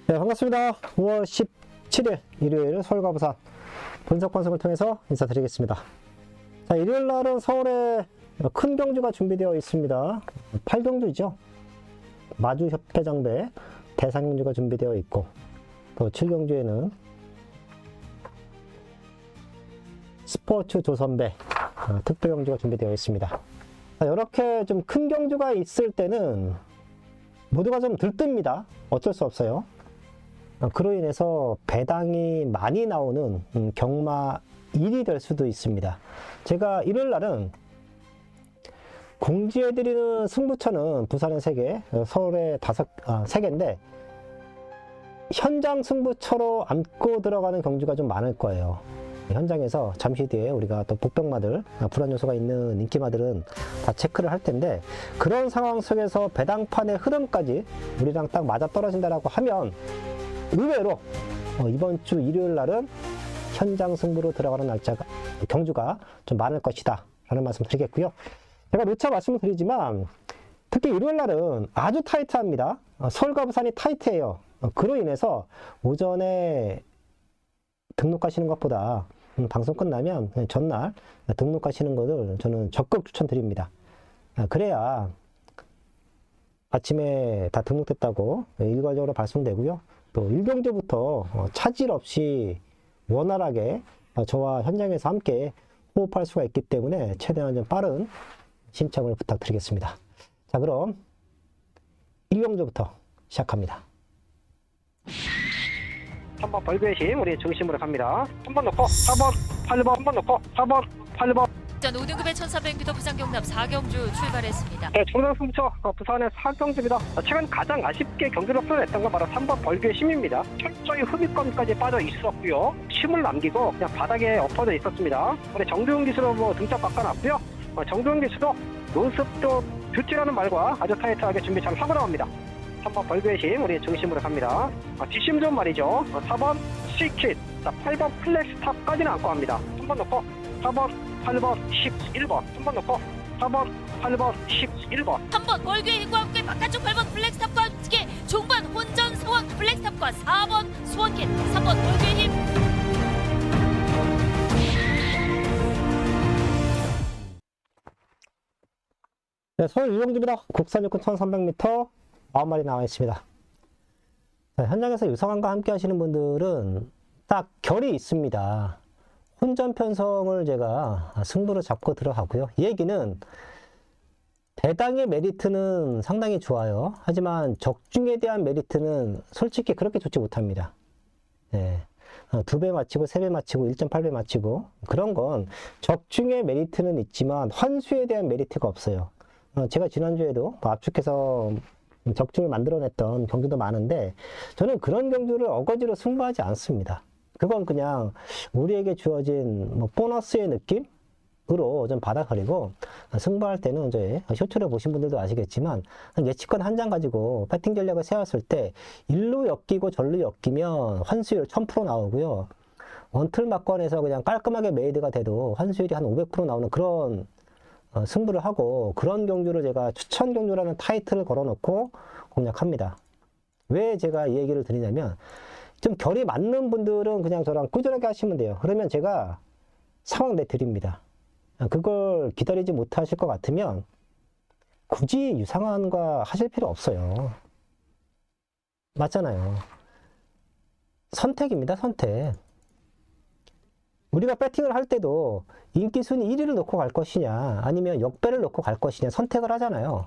네, 반갑습니다. 5월 17일 일요일 서울과 부산 분석 방송을 통해서 인사드리겠습니다. 자, 일요일 날은 서울에 큰 경주가 준비되어 있습니다. 8경주죠. 마주협회장배 대상경주가 준비되어 있고, 또 7경주에는 스포츠 조선배 특별경주가 준비되어 있습니다. 자, 이렇게 좀 큰 경주가 있을 때는 모두가 좀 들뜹니다. 어쩔 수 없어요. 그로 인해서 배당이 많이 나오는 경마 일이 될 수도 있습니다. 제가 일요일 날은 공지해드리는 승부처는 부산에 3개, 서울에 3개인데 현장 승부처로 안고 들어가는 경주가 좀 많을 거예요. 현장에서 잠시 뒤에 우리가 또 복병마들, 불안 요소가 있는 인기마들은 다 체크를 할 텐데, 그런 상황 속에서 배당판의 흐름까지 우리랑 딱 맞아 떨어진다라고 하면 의외로 이번 주 일요일 날은 현장 승부로 들어가는 경주가 좀 많을 것이다 라는 말씀 드리겠고요. 제가 누차 말씀을 드리지만 특히 일요일 날은 아주 타이트합니다. 서울과 부산이 타이트해요. 그로 인해서 오전에 등록하시는 것보다 방송 끝나면 전날 등록하시는 것을 저는 적극 추천드립니다. 그래야 아침에 다 등록됐다고 일괄적으로 발송되고요. 또 1경주부터 차질 없이 원활하게 저와 현장에서 함께 호흡할 수가 있기 때문에 최대한 좀 빠른 신청을 부탁드리겠습니다. 자, 그럼 1경주부터 시작합니다. 3번 벌교의 힘 우리 중심으로 갑니다. 3번 놓고 4번 8번 3번 놓고 4번 8번. 전 5등급의 1400m 부산 경남 4경주 출발했습니다. 네, 중상 승부처 부산의 4경주입니다. 최근 가장 아쉽게 경기를 풀어냈던 건 바로 3번 벌교의 힘입니다. 철저히 흡입권까지 빠져 있었고요. 힘을 남기고 그냥 바닥에 엎어져 있었습니다. 우리 정두영 기수로 등짝 바꿔놨고요. 정두영 기수도 논습도 뷰티라는 말과 아주 타이트하게 준비 잘 하고 나옵니다. 3번 벌교의 힘 우리 중심으로 갑니다. 뒷심 좀 말이죠. 4번 시킷, 8번 플렉스탑까지는 안고 갑니다. 3번 놓고 4번 8번 11번 3번 놓고 4번 8번 11번 3번 벌교의 힘과 함께 바깥쪽 8번 블랙스탑과 함께 종반 혼전 상황 블랙스탑과 4번 수원캔 3번 벌교의 힘. 네, 서울 유령주입니다. 국산 육군 1300m 9마리 나와 있습니다. 자, 현장에서 유성환과 함께 하시는 분들은 딱 결이 있습니다. 혼전 편성을 제가 승부로 잡고 들어가고요. 이 얘기는 배당의 메리트는 상당히 좋아요. 하지만 적중에 대한 메리트는 솔직히 그렇게 좋지 못합니다. 네. 2배 맞히고 3배 맞히고 1.8배 맞히고 그런 건 적중의 메리트는 있지만 환수에 대한 메리트가 없어요. 제가 지난주에도 압축해서 적중을 만들어냈던 경주도 많은데 저는 그런 경주를 어거지로 승부하지 않습니다. 그건 그냥 우리에게 주어진 보너스의 느낌으로 좀 받아버리고 승부할 때는 이제 쇼츠를 보신 분들도 아시겠지만 예측권 한 장 가지고 배팅 전략을 세웠을 때 일로 엮이고 절로 엮이면 환수율 1000% 나오고요. 원틀 막권에서 그냥 깔끔하게 메이드가 돼도 환수율이 한 500% 나오는 그런 승부를 하고 그런 경주를 제가 추천 경주라는 타이틀을 걸어놓고 공략합니다. 왜 제가 이 얘기를 드리냐면 좀 결이 맞는 분들은 그냥 저랑 꾸준하게 하시면 돼요. 그러면 제가 상황 내드립니다. 그걸 기다리지 못하실 것 같으면 굳이 유상환과 하실 필요 없어요. 맞잖아요. 선택입니다. 선택. 우리가 배팅을 할 때도 인기 순위 1위를 놓고 갈 것이냐 아니면 역배를 놓고 갈 것이냐 선택을 하잖아요.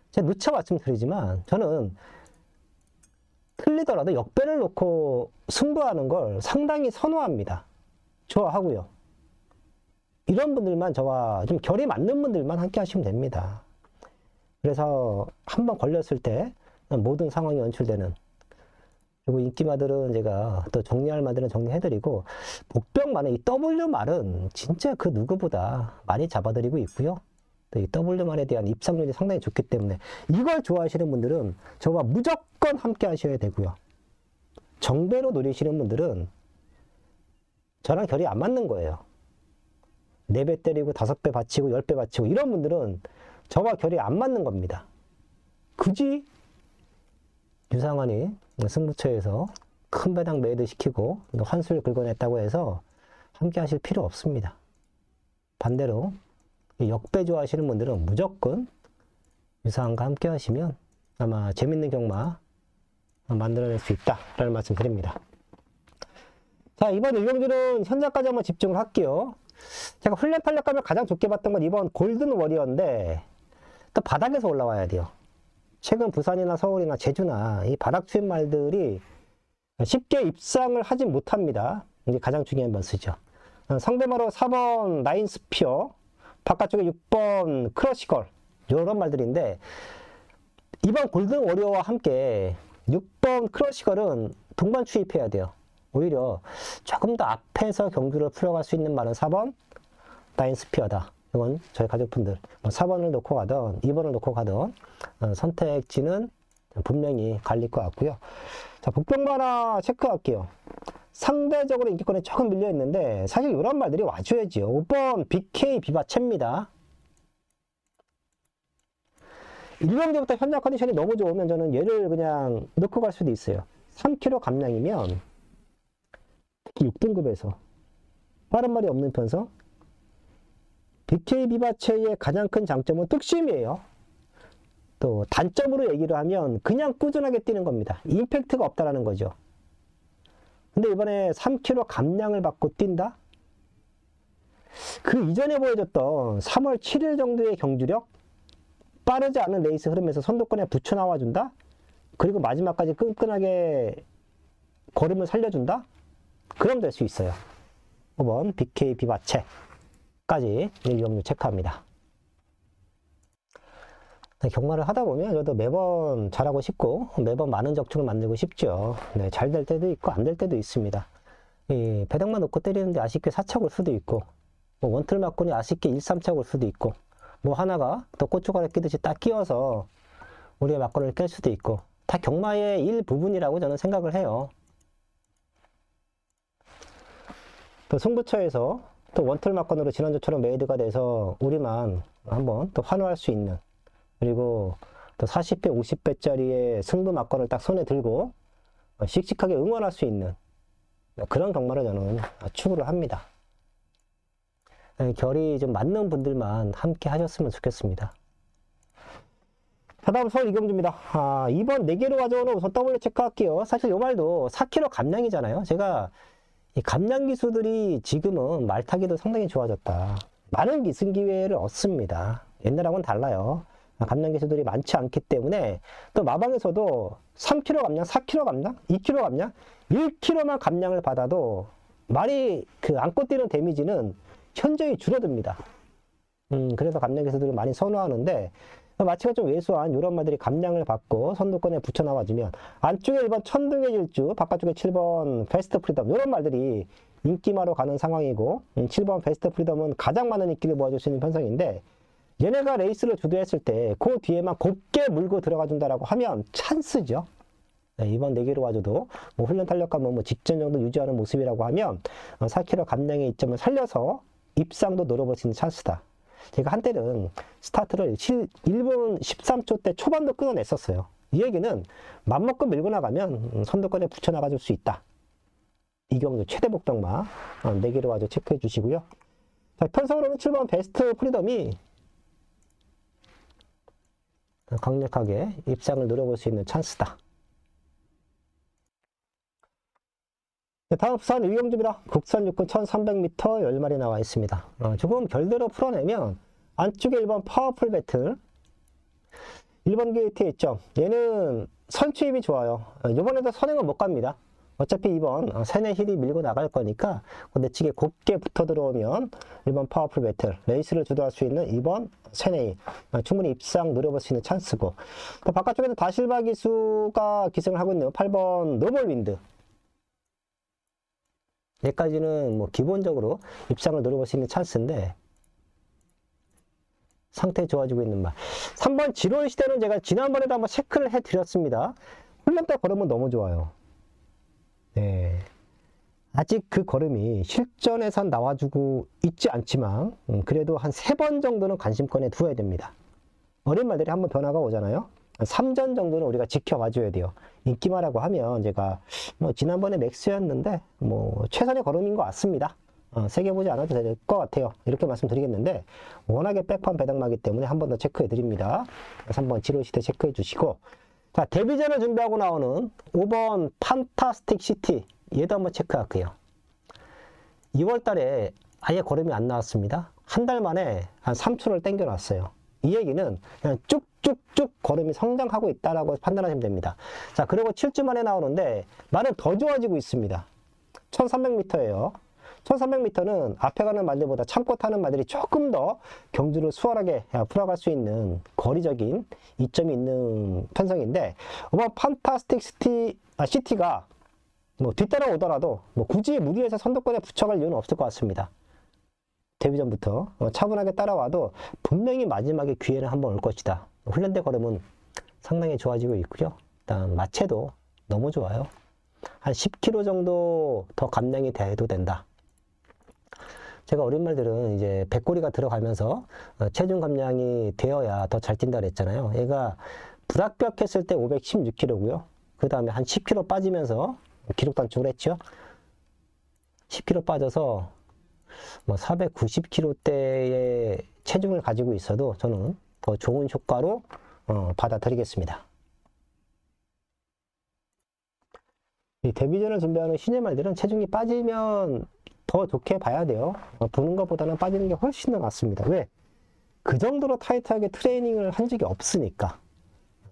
제가 누차 말씀드리지만 저는 틀리더라도 역배를 놓고 승부하는 걸 상당히 선호합니다. 좋아하고요. 이런 분들만 저와 좀 결이 맞는 분들만 함께 하시면 됩니다. 그래서 한번 걸렸을 때 모든 상황이 연출되는, 그리고 인기마들은 제가 또 정리할 마들은 정리해드리고 복병만은 이 W말은 진짜 그 누구보다 많이 잡아드리고 있고요. 또 이 W말에 대한 입상률이 상당히 좋기 때문에 이걸 좋아하시는 분들은 저와 무조건 함께 하셔야 되고요. 정배로 노리시는 분들은 저랑 결이 안 맞는 거예요. 4배 때리고 5배 받치고 10배 받치고 이런 분들은 저와 결이 안 맞는 겁니다. 굳이 유상환이 승부처에서 큰 배당 매드 시키고 환술 긁어냈다고 해서 함께 하실 필요 없습니다. 반대로 역배 좋아하시는 분들은 무조건 유사한과 함께 하시면 아마 재밌는 경마 만들어낼 수 있다라는 말씀 드립니다. 자, 이번 일경주는 현장까지 한번 집중을 할게요. 제가 훈련 탄력감을 가장 좋게 봤던 건 이번 골든 워리어인데 또 바닥에서 올라와야 돼요. 최근 부산이나 서울이나 제주나 이 바닥 추인 말들이 쉽게 입상을 하지 못합니다. 이게 가장 중요한 변수죠. 상대마로 4번 나인 스피어, 바깥쪽에 6번 크러시걸, 이런 말들인데 이번 골든 워리어와 함께 6번 크러시걸은 동반 추입해야 돼요. 오히려 조금 더 앞에서 경주를 풀어갈 수 있는 말은 4번 나인 스피어다. 이건 저희 가족분들 4번을 놓고 가든 2번을 놓고 가든 선택지는 분명히 갈릴 것 같고요. 자, 복병마 하나 체크할게요. 상대적으로 인기권에 조금 밀려 있는데 사실 이런 말들이 와줘야죠. 5번 BK 비바체입니다. 일병제부터 현장 컨디션이 너무 좋으면 저는 얘를 그냥 넣고 갈 수도 있어요. 3kg 감량이면 특히 6등급에서 빠른 말이 없는 편성. BK 비바체의 가장 큰 장점은 뚝심이에요. 또 단점으로 얘기를 하면 그냥 꾸준하게 뛰는 겁니다. 임팩트가 없다라는 거죠. 근데 이번에 3kg 감량을 받고 뛴다? 그 이전에 보여줬던 3월 7일 정도의 경주력, 빠르지 않은 레이스 흐름에서 선두권에 붙여 나와준다? 그리고 마지막까지 끈끈하게 걸음을 살려준다? 그럼 될 수 있어요. 5번 BK 비바체까지 일경주 체크합니다. 경마를 하다 보면 저도 매번 잘하고 싶고 매번 많은 적중을 만들고 싶죠. 네, 잘 될 때도 있고 안 될 때도 있습니다. 이 배당만 놓고 때리는데 아쉽게 4차 올 수도 있고 뭐 원틀 맞고니 아쉽게 1, 3차 올 수도 있고 뭐 하나가 또 고춧가루 끼듯이 딱 끼워서 우리의 막걸리를 깰 수도 있고 다 경마의 일부분이라고 저는 생각을 해요. 또 승부처에서 또 원틀 막건으로 지난주처럼 메이드가 돼서 우리만 한번 또 환호할 수 있는, 그리고 또 40배, 50배짜리의 승부 막건을 딱 손에 들고 씩씩하게 응원할 수 있는 그런 경마를 저는 추구를 합니다. 결이 좀 맞는 분들만 함께 하셨으면 좋겠습니다. 자, 다음 서울 이경주입니다. 2번 4개로 가져오는 우선 W 체크할게요. 사실 이 말도 4kg 감량이잖아요. 제가 이 감량 기수들이 지금은 말 타기도 상당히 좋아졌다. 많은 기승 기회를 얻습니다. 옛날하고는 달라요. 감량 기수들이 많지 않기 때문에 또 마방에서도 3kg 감량, 4kg 감량, 2kg 감량, 1kg만 감량을 받아도 말이 그 안고 뛰는 데미지는 현저히 줄어듭니다. 그래서 감량 기수들이 많이 선호하는데 마치가 좀 왜소한 이런 말들이 감량을 받고 선두권에 붙여 나와주면 안쪽에 1번 천둥의 질주, 바깥쪽에 7번 베스트 프리덤 이런 말들이 인기마로 가는 상황이고 7번 베스트 프리덤은 가장 많은 인기를 모아줄 수 있는 편성인데 얘네가 레이스를 주도했을 때 그 뒤에만 곱게 물고 들어가 준다라고 하면 찬스죠. 네, 이번 4개로 와줘도 뭐 훈련 탄력감은 뭐 직전 정도 유지하는 모습이라고 하면 4kg 감량의 이점을 살려서 입상도 노려볼 수 있는 찬스다. 제가 한때는 스타트를 1분 13초 때 초반도 끊어냈었어요. 이 얘기는 맘먹고 밀고 나가면 선두권에 붙여 나가줄 수 있다. 이경주 최대 복병마 4개로 와줘 체크해 주시고요. 자, 편성으로는 7번 베스트 프리덤이 강력하게 입상을 노려볼 수 있는 찬스다. 다음 부산 일경주입니다. 국산 육군 1300m 10마리 나와 있습니다. 조금 결대로 풀어내면 안쪽에 1번 파워풀 배틀, 1번 게이트의 이점, 얘는 선추입이 좋아요. 이번에도 선행은 못 갑니다. 어차피 2번 세네 힐이 밀고 나갈 거니까 내측에 곱게 붙어 들어오면 1번 파워풀 배틀, 레이스를 주도할 수 있는 2번 세네 힐, 충분히 입상 노려볼 수 있는 찬스고, 바깥쪽에는 다실바 기수가 기승을 하고 있는 8번 노멀윈드, 여기까지는 뭐 기본적으로 입상을 노려볼 수 있는 찬스인데 상태 좋아지고 있는 말. 3번 지로의 시대는 제가 지난번에도 한번 체크를 해드렸습니다. 훈련 때 걸으면 너무 좋아요. 네. 아직 그 걸음이 실전에선 나와주고 있지 않지만 그래도 한 3번 정도는 관심권에 두어야 됩니다. 어린 말들이 한번 변화가 오잖아요. 3전 정도는 우리가 지켜봐 줘야 돼요. 인기마라고 하면 제가 뭐 지난번에 맥스였는데 뭐 최선의 걸음인 것 같습니다. 세게 보지 않아도 될 것 같아요. 이렇게 말씀드리겠는데 워낙에 백판 배당마기 때문에 한 번 더 체크해 드립니다. 그래서 한번 지로 시대 체크해 주시고, 자, 데뷔전을 준비하고 나오는 5번 판타스틱 시티, 얘도 한번 체크할게요. 2월 달에 아예 걸음이 안 나왔습니다. 한 달 만에 한 3초를 땡겨 놨어요. 이 얘기는 그냥 쭉쭉쭉 걸음이 성장하고 있다라고 판단하시면 됩니다. 자, 그리고 7주 만에 나오는데 말은 더 좋아지고 있습니다. 1300m예요. 1300m는 앞에 가는 말들보다 참고 타는 말들이 조금 더 경주를 수월하게 풀어갈 수 있는 거리적인 이점이 있는 편성인데, 판타스틱 시티가 뭐 뒤따라오더라도 뭐 굳이 무리해서 선두권에 붙여갈 이유는 없을 것 같습니다. 데뷔전부터 차분하게 따라와도 분명히 마지막에 기회는 한번 올 것이다. 훈련대 걸음은 상당히 좋아지고 있고요. 일단 마체도 너무 좋아요. 한 10km 정도 더 감량이 돼도 된다. 제가 어린 말들은 이제 백골이가 들어가면서 체중 감량이 되어야 더 잘 뛴다 그랬잖아요. 얘가 불합격했을 때 516kg고요. 그 다음에 한 10kg 빠지면서 기록 단축을 했죠. 10kg 빠져서 뭐 490kg대의 체중을 가지고 있어도 저는 더 좋은 효과로 받아들이겠습니다. 이 데뷔전을 준비하는 신예 말들은 체중이 빠지면 더 좋게 봐야 돼요. 부는 것보다는 빠지는 게 훨씬 더 낫습니다. 왜? 그 정도로 타이트하게 트레이닝을 한 적이 없으니까.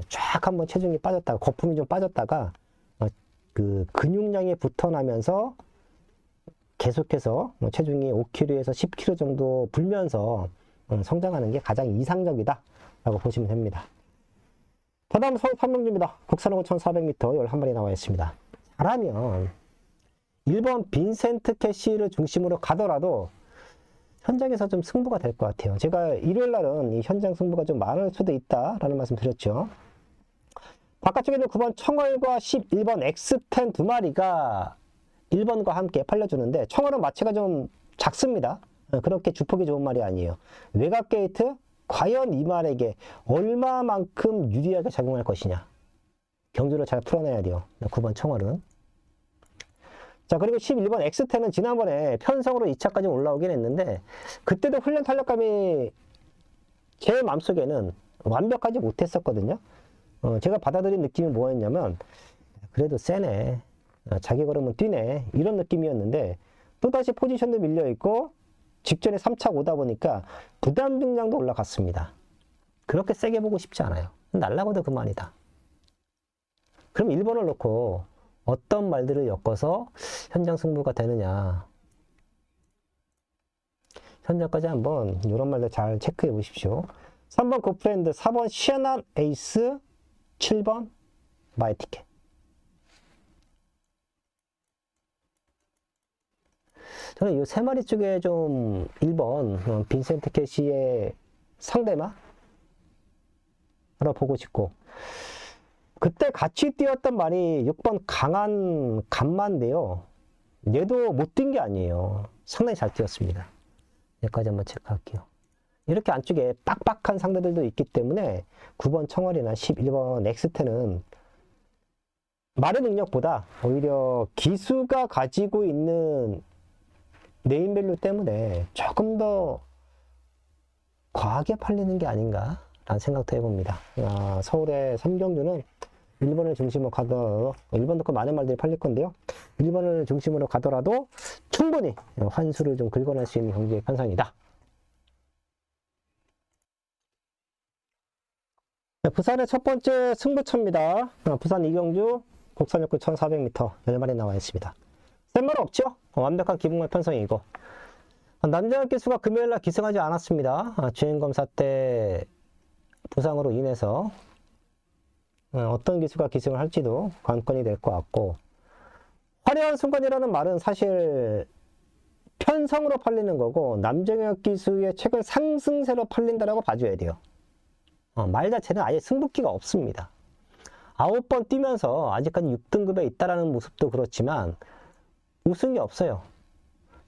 쫙 한번 체중이 빠졌다가, 거품이 좀 빠졌다가 그 근육량이 붙어나면서 계속해서 체중이 5kg에서 10kg 정도 불면서 성장하는 게 가장 이상적이다 라고 보시면 됩니다. 다음 서울 판명주입니다. 국산 5400m 11마리 나와 있습니다. 잘하면 1번 빈센트 캐시를 중심으로 가더라도 현장에서 좀 승부가 될 것 같아요. 제가 일요일 날은 이 현장 승부가 좀 많을 수도 있다라는 말씀 드렸죠. 바깥쪽에는 9번 청월과 11번 X10 두 마리가 1번과 함께 팔려주는데, 청월은 마체가 좀 작습니다. 그렇게 주폭이 좋은 말이 아니에요. 외곽 게이트, 과연 이 말에게 얼마만큼 유리하게 작용할 것이냐. 경주를 잘 풀어내야 돼요. 9번 청월은. 자, 그리고 11번 X10은 지난번에 편성으로 2차까지 올라오긴 했는데, 그때도 훈련 탄력감이 제 마음속에는 완벽하지 못했었거든요. 제가 받아들인 느낌이 뭐였냐면, 그래도 세네. 자기 걸으면 뛰네. 이런 느낌이었는데, 또다시 포지션도 밀려있고, 직전에 3차 오다 보니까 부담 중량도 올라갔습니다. 그렇게 세게 보고 싶지 않아요. 날라고도 그만이다. 그럼 1번을 놓고 어떤 말들을 엮어서 현장 승부가 되느냐. 현장까지 한번 이런 말들 잘 체크해 보십시오. 3번 고프렌드, 4번 시아난 에이스, 7번 마이티켓. 저는 이 세 마리 쪽에 좀 1번 빈센트 캐시의 상대마로 보고 싶고, 그때 같이 뛰었던 말이 6번 강한 간마인데요. 얘도 못 뛴 게 아니에요. 상당히 잘 뛰었습니다. 여기까지 한번 체크할게요. 이렇게 안쪽에 빡빡한 상대들도 있기 때문에 9번 청월이나 11번 X10은 말의 능력보다 오히려 기수가 가지고 있는 네임밸류 때문에 조금 더 과하게 팔리는 게 아닌가 라는 생각도 해봅니다. 서울의 3경주는 1번을 중심으로 가더라도, 1번도 그 많은 말들이 팔릴 건데요. 1번을 중심으로 가더라도 충분히 환수를 좀 긁어낼 수 있는 경기의 편성이다. 부산의 첫 번째 승부처입니다. 부산 이경주 국산역구 1400m 10마리 나와 있습니다. 센 말은 없죠? 완벽한 기분과 편성이고, 남자혁 기수가 금요일날 기승하지 않았습니다. 주행검사 때 부상으로 인해서 어떤 기수가 기승을 할지도 관건이 될 것 같고, 화려한 순간이라는 말은 사실 편성으로 팔리는 거고, 남정혁 기수의 최근 상승세로 팔린다라고 봐줘야 돼요. 말 자체는 아예 승부기가 없습니다. 9번 뛰면서 아직까지 6등급에 있다라는 모습도 그렇지만 우승이 없어요.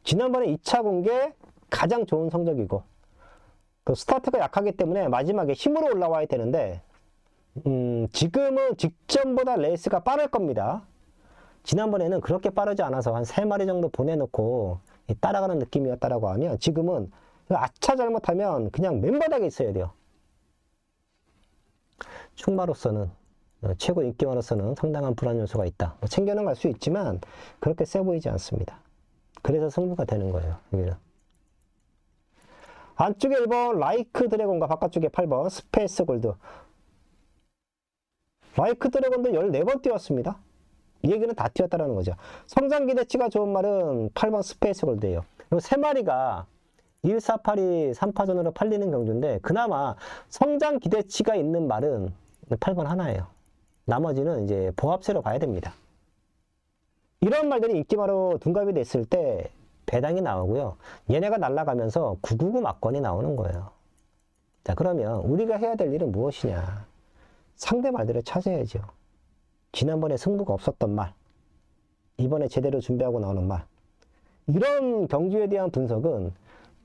지난번에 2차 공개 가장 좋은 성적이고, 그 스타트가 약하기 때문에 마지막에 힘으로 올라와야 되는데 지금은 직전보다 레이스가 빠를 겁니다. 지난번에는 그렇게 빠르지 않아서 한 3마리 정도 보내놓고 따라가는 느낌이었다라고 하면 지금은 아차 잘못하면 그냥 맨바닥에 있어야 돼요. 충마로서는 최고 인기마로서는 상당한 불안 요소가 있다. 챙겨는 갈 수 있지만 그렇게 세 보이지 않습니다. 그래서 승부가 되는 거예요. 여기는. 안쪽에 1번 라이크 드래곤과 바깥쪽에 8번 스페이스 골드. 라이크 드래곤도 14번 뛰었습니다. 이 얘기는 다 뛰었다라는 거죠. 성장 기대치가 좋은 말은 8번 스페이스 골드예요. 이 3마리가 1482 3파전으로 팔리는 경주인데 그나마 성장 기대치가 있는 말은 8번 하나예요. 나머지는 이제 보합세로 봐야 됩니다. 이런 말들이 인기마로 둔갑이 됐을 때 배당이 나오고요. 얘네가 날아가면서 999 막건이 나오는 거예요. 자, 그러면 우리가 해야 될 일은 무엇이냐? 상대 말들을 찾아야죠. 지난번에 승부가 없었던 말, 이번에 제대로 준비하고 나오는 말. 이런 경주에 대한 분석은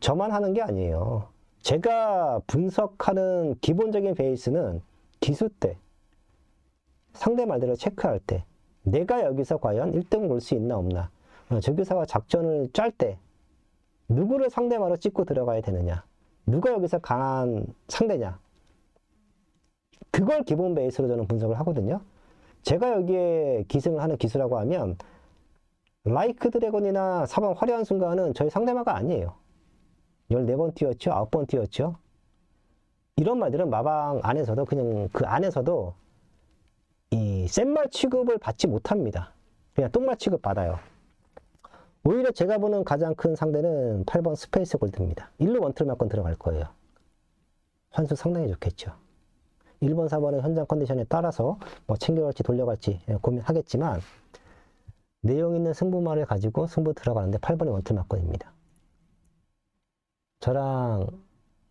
저만 하는 게 아니에요. 제가 분석하는 기본적인 베이스는 기수 때, 상대 말들을 체크할 때, 내가 여기서 과연 1등을 올 수 있나 없나, 저기서와 작전을 짤 때 누구를 상대마로 찍고 들어가야 되느냐, 누가 여기서 강한 상대냐, 그걸 기본 베이스로 저는 분석을 하거든요. 제가 여기에 기승을 하는 기수라고 하면 라이크 드래곤이나 4번 화려한 순간은 저희 상대마가 아니에요. 14번 뛰었죠. 9번 뛰었죠. 이런 말들은 마방 안에서도 그냥 그 안에서도 이 센말 취급을 받지 못합니다. 그냥 똥말 취급 받아요. 오히려 제가 보는 가장 큰 상대는 8번 스페이스 골드입니다. 1루 원틀 맞고 들어갈 거예요. 환수 상당히 좋겠죠. 1번, 4번은 현장 컨디션에 따라서 뭐 챙겨갈지 돌려갈지 고민하겠지만 내용 있는 승부말을 가지고 승부 들어가는데 8번이 원틀 맞건입니다. 저랑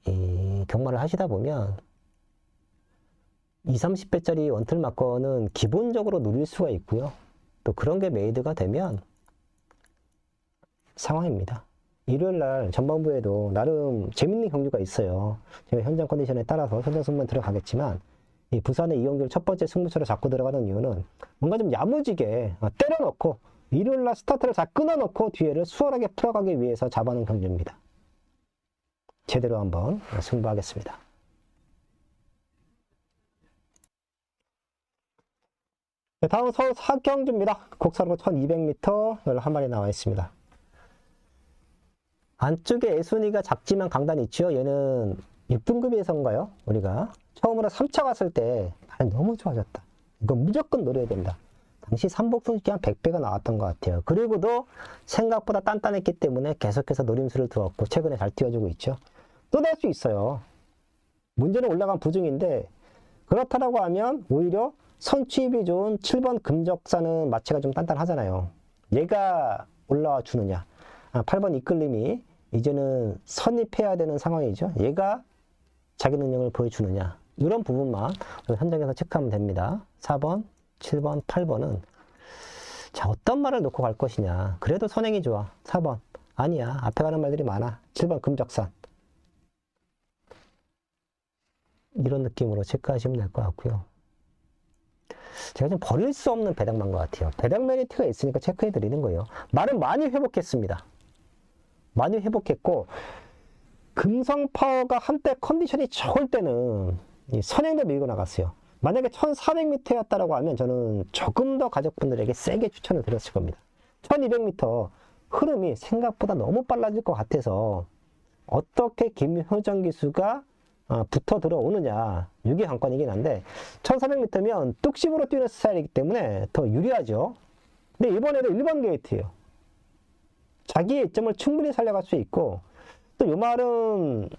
이 경마를 하시다 보면 20, 30배짜리 원틀 맞건은 기본적으로 누릴 수가 있고요. 또 그런 게 메이드가 되면 상황입니다. 일요일날 전반부에도 나름 재밌는 경주가 있어요. 제가 현장 컨디션에 따라서 현장 승부만 들어가겠지만 이 부산의 이영길 첫 번째 승부처를 잡고 들어가는 이유는 뭔가 좀 야무지게 때려놓고 일요일날 스타트를 잘 끊어놓고 뒤에를 수월하게 풀어가기 위해서 잡아놓은 경주입니다. 제대로 한번 승부하겠습니다. 네, 다음 서울 사경주입니다. 곡사로 1200m 11마리 나와 있습니다. 안쪽에 애순이가 작지만 강단이 있죠. 얘는 6등급에서인가요? 우리가 처음으로 3차 갔을 때 너무 좋아졌다. 이거 무조건 노려야 된다. 당시 3복승식이 한 100배가 나왔던 것 같아요. 그리고도 생각보다 단단했기 때문에 계속해서 노림수를 두었고 최근에 잘 뛰어주고 있죠. 또 낼 수 있어요. 문제는 올라간 부중인데 그렇다라고 하면 오히려 선취입이 좋은 7번 금적사는 마체가 좀 단단하잖아요. 얘가 올라와 주느냐. 8번 이끌림이 이제는 선입해야 되는 상황이죠. 얘가 자기 능력을 보여주느냐. 이런 부분만 현장에서 체크하면 됩니다. 4번, 7번, 8번은 자 어떤 말을 놓고 갈 것이냐. 그래도 선행이 좋아. 4번. 아니야. 앞에 가는 말들이 많아. 7번 금적산. 이런 느낌으로 체크하시면 될 것 같고요. 제가 좀 버릴 수 없는 배당만 것 같아요. 배당 메리트가 있으니까 체크해 드리는 거예요. 말은 많이 회복했습니다. 많이 회복했고 금성 파워가 한때 컨디션이 좋을 때는 선행도 밀고 나갔어요. 만약에 1400m였다라고 하면 저는 조금 더 가족분들에게 세게 추천을 드렸을 겁니다. 1200m 흐름이 생각보다 너무 빨라질 것 같아서 어떻게 김효정 기수가 붙어 들어오느냐 이게 관건이긴 한데 1400m면 뚝심으로 뛰는 스타일이기 때문에 더 유리하죠. 근데 이번에도 1번 게이트예요. 자기의 이점을 충분히 살려갈 수 있고 또 이 말은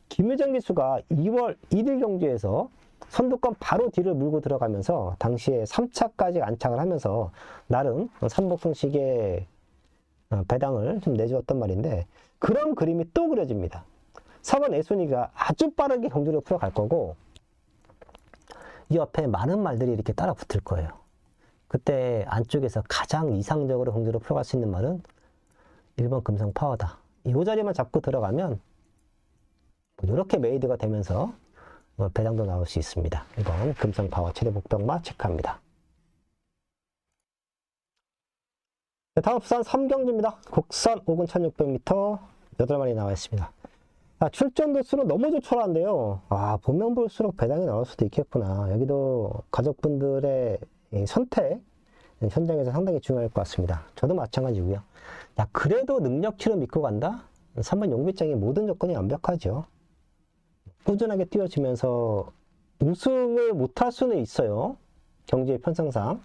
김효정 기수가 2월 1일 경주에서 선두권 바로 뒤를 물고 들어가면서 당시에 3차까지 안착을 하면서 나름 삼복승식의 배당을 좀 내주었단 말인데 그런 그림이 또 그려집니다. 4번 애순이가 아주 빠르게 경주를 풀어갈 거고 이 옆에 많은 말들이 이렇게 따라 붙을 거예요. 그때 안쪽에서 가장 이상적으로 경주를 풀어갈 수 있는 말은 1번 금성 파워다. 이 자리만 잡고 들어가면 이렇게 메이드가 되면서 배당도 나올 수 있습니다. 이번 금성 파워 최대 목표마 체크합니다. 네, 다음 부산 3경주입니다. 국산 5군 1600m 8마리 나와 있습니다. 출전도 수는 너무 조촐한데요. 보면 볼수록 배당이 나올 수도 있겠구나. 여기도 가족분들의 선택, 현장에서 상당히 중요할 것 같습니다. 저도 마찬가지고요. 그래도 능력치로 믿고 간다? 3번 용비장의 모든 조건이 완벽하죠. 꾸준하게 뛰어주면서 우승을 못할 수는 있어요. 경기의 편성상.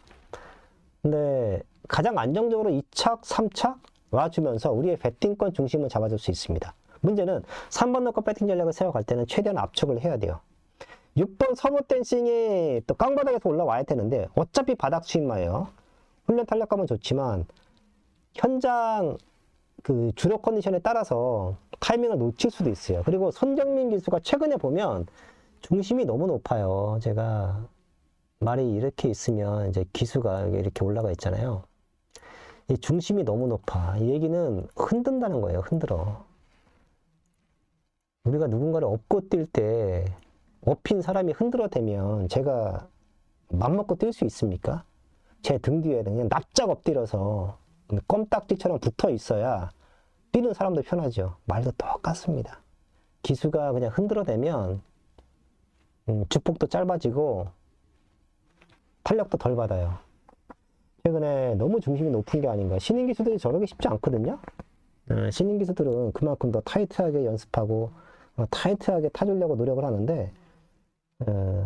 근데 가장 안정적으로 2착, 3착 와주면서 우리의 배팅권 중심을 잡아줄 수 있습니다. 문제는 3번 넣고 배팅 전략을 세워갈 때는 최대한 압축을 해야 돼요. 6번 서브 댄싱이 또 깡바닥에서 올라와야 되는데 어차피 바닥 수입마예요. 훈련 탄력감은 좋지만 현장 그 주력 컨디션에 따라서 타이밍을 놓칠 수도 있어요. 그리고 손정민 기수가 최근에 보면 중심이 너무 높아요. 제가 말이 이렇게 있으면 이제 기수가 이렇게 올라가 있잖아요. 이 중심이 너무 높아. 이 얘기는 흔든다는 거예요. 흔들어. 우리가 누군가를 업고 뛸 때 업힌 사람이 흔들어대면 제가 맘먹고 뛸 수 있습니까? 제 등 뒤에 그냥 납작 엎드려서 껌딱지처럼 붙어 있어야 뛰는 사람도 편하죠. 말도 똑같습니다. 기수가 그냥 흔들어대면 주폭도 짧아지고 탄력도 덜 받아요. 최근에 너무 중심이 높은 게 아닌가. 신인 기수들이 저러기 쉽지 않거든요. 신인 기수들은 그만큼 더 타이트하게 연습하고 타이트하게 타주려고 노력을 하는데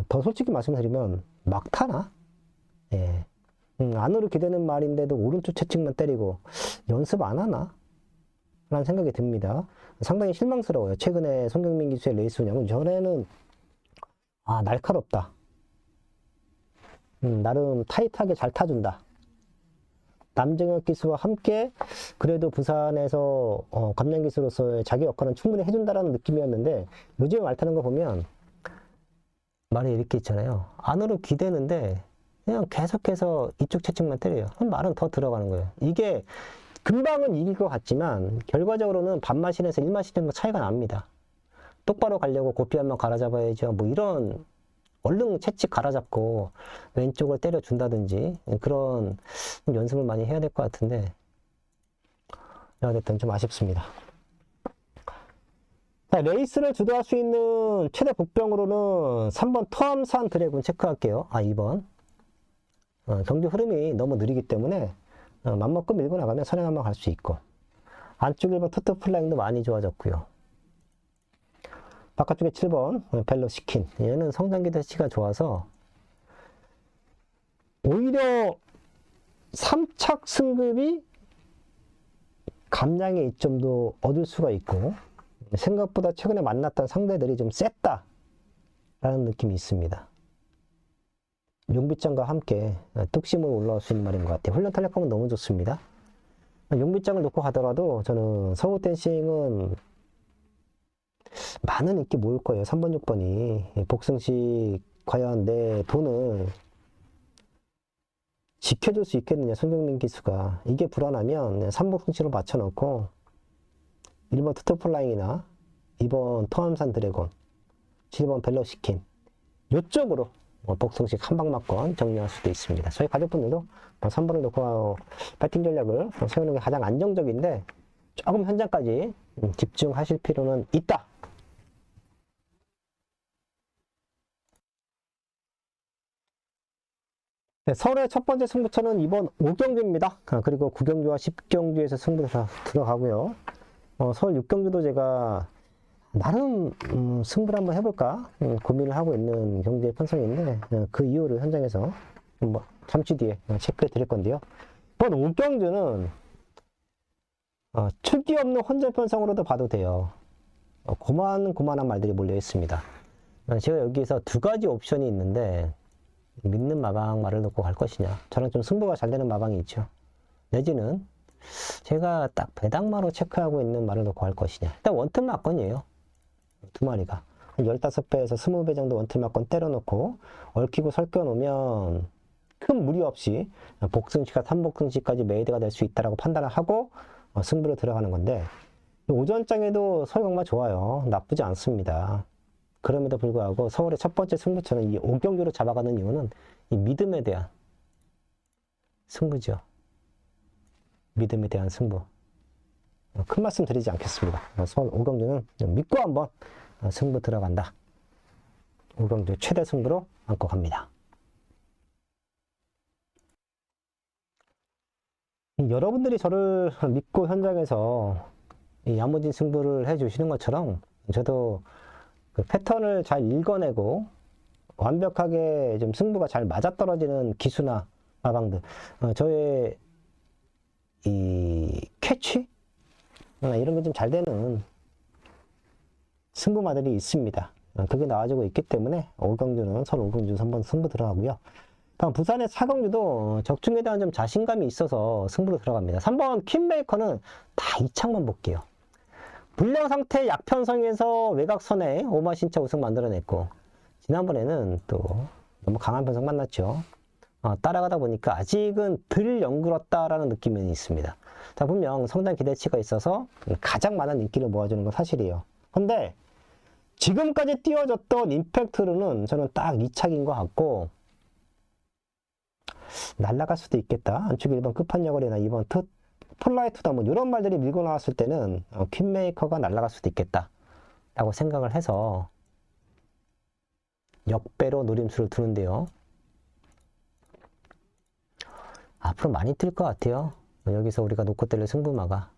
더 솔직히 말씀드리면 막 타나? 예. 안으로 기대는 말인데도 오른쪽 채찍만 때리고 연습 안 하나? 라는 생각이 듭니다. 상당히 실망스러워요. 최근에 손경민 기수의 레이스 운영은 전에는 날카롭다. 나름 타이트하게 잘 타준다. 남정혁 기수와 함께 그래도 부산에서 감량 기수로서의 자기 역할은 충분히 해준다라는 느낌이었는데 요즘에 말 타는 거 보면 말이 이렇게 있잖아요. 안으로 기대는데 그냥 계속해서 이쪽 채찍만 때려요. 그럼 말은 더 들어가는 거예요. 이게 금방은 이길 것 같지만 결과적으로는 반마신에서 1마신 정도 차이가 납니다. 똑바로 가려고 고삐 한번 갈아잡아야죠. 뭐 이런 얼른 채찍 갈아잡고 왼쪽을 때려준다든지 그런 연습을 많이 해야 될 것 같은데 어쨌든 좀 아쉽습니다. 자, 레이스를 주도할 수 있는 최대 복병으로는 3번 토암산 드래곤 체크할게요. 2번 경기 흐름이 너무 느리기 때문에 맘먹고 밀고 나가면 선행 한번 갈 수 있고 안쪽 1번 투트 플라잉도 많이 좋아졌고요. 바깥쪽에 7번 벨로시킨 얘는 성장기 대치가 좋아서 오히려 3착 승급이 감량의 이점도 얻을 수가 있고 생각보다 최근에 만났던 상대들이 좀 셌다 라는 느낌이 있습니다. 용비장과 함께 뚝심으로 올라올 수 있는 말인 것 같아요. 훈련 탄력감은 너무 좋습니다. 용비장을 놓고 가더라도 저는 서브 댄싱은 많은 인기 모을 거예요. 3번, 6번이. 복승식 과연 내 돈을 지켜줄 수 있겠느냐, 손경민 기수가. 이게 불안하면 3복승식으로 맞춰놓고 1번 투토플라잉이나 2번 토암산 드래곤, 7번 벨로시킨 요쪽으로 복승식 한방막권 정리할 수도 있습니다. 저희 가족분들도 3번을 놓고 배팅 전략을 세우는 게 가장 안정적인데 조금 현장까지 집중하실 필요는 있다. 네, 서울의 첫 번째 승부처는 이번 5경주입니다. 그리고 9경주와 10경주에서 승부가 들어가고요. 서울 6경주도 제가 나름 승부를 한번 해볼까 고민을 하고 있는 경기의 편성인데 그 이유를 현장에서 잠시 뒤에 체크해 드릴 건데요. 이번 5경주는 축이 없는 혼전 편성으로도 봐도 돼요. 고만한 말들이 몰려 있습니다. 제가 여기서 두 가지 옵션이 있는데 믿는 마방 말을 놓고 갈 것이냐, 저는 좀 승부가 잘 되는 마방이 있죠. 내지는 제가 딱 배당마로 체크하고 있는 말을 놓고 갈 것이냐. 일단 원틈 막건이에요. 두 마리가 15배에서 20배 정도 원틈 막건 때려놓고 얽히고 설켜 놓으면 큰 무리 없이 복승시가 3복승시까지 메이드가 될 수 있다라고 판단을 하고 승부로 들어가는 건데 오전장에도 서울강마 좋아요. 나쁘지 않습니다. 그럼에도 불구하고 서울의 첫 번째 승부처는 이 5경기로 잡아가는 이유는 이 믿음에 대한 승부죠. 믿음에 대한 승부. 큰 말씀 드리지 않겠습니다. 서울 5경기는 믿고 한번 승부 들어간다. 5경기 최대 승부로 안고 갑니다. 여러분들이 저를 믿고 현장에서 이 야무진 승부를 해주시는 것처럼 저도 그 패턴을 잘 읽어내고 완벽하게 좀 승부가 잘 맞아떨어지는 기수나 마방들, 저의 이 캐치? 이런 게 좀 잘 되는 승부마들이 있습니다. 그게 나와주고 있기 때문에 5경주는 서울 5경주 한번 승부 들어가고요. 다음 부산의 4경주도 적중에 대한 좀 자신감이 있어서 승부로 들어갑니다. 3번 퀸메이커는 다 이창만 볼게요. 불량 상태 약편성에서 외곽선에 오마신차 우승 만들어냈고 지난번에는 또 너무 강한 편성 만났죠. 따라가다 보니까 아직은 덜 연그렀다라는 느낌이 있습니다. 자, 분명 성장 기대치가 있어서 가장 많은 인기를 모아주는 건 사실이에요. 근데 지금까지 띄워줬던 임팩트로는 저는 딱 2착인 것 같고 날아갈 수도 있겠다. 안쪽 1번 끝판여거리나 2번 폴라이트다 뭐 이런 말들이 밀고 나왔을 때는 퀸메이커가 날아갈 수도 있겠다 라고 생각을 해서 역배로 노림수를 두는데요. 앞으로 많이 뜰 것 같아요. 여기서 우리가 놓고 때릴 승부마가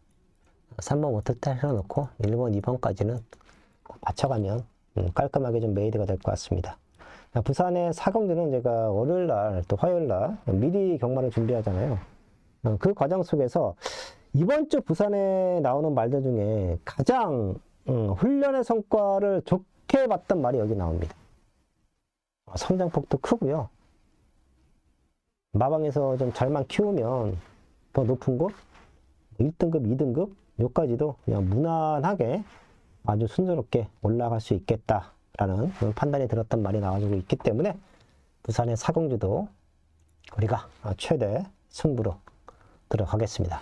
3번 못할 때 해놓고 1번, 2번까지는 맞춰가면 깔끔하게 좀 메이드가 될 것 같습니다. 부산의 4경주는 제가 월요일날 또 화요일날 미리 경마를 준비하잖아요. 그 과정 속에서 이번 주 부산에 나오는 말들 중에 가장 훈련의 성과를 좋게 봤던 말이 여기 나옵니다. 성장폭도 크고요. 마방에서 좀 잘만 키우면 더 높은 곳, 1등급, 2등급, 요까지도 그냥 무난하게 아주 순조롭게 올라갈 수 있겠다라는 그런 판단이 들었던 말이 나와주고 있기 때문에 부산의 4경주도 우리가 최대 승부로 들어가겠습니다.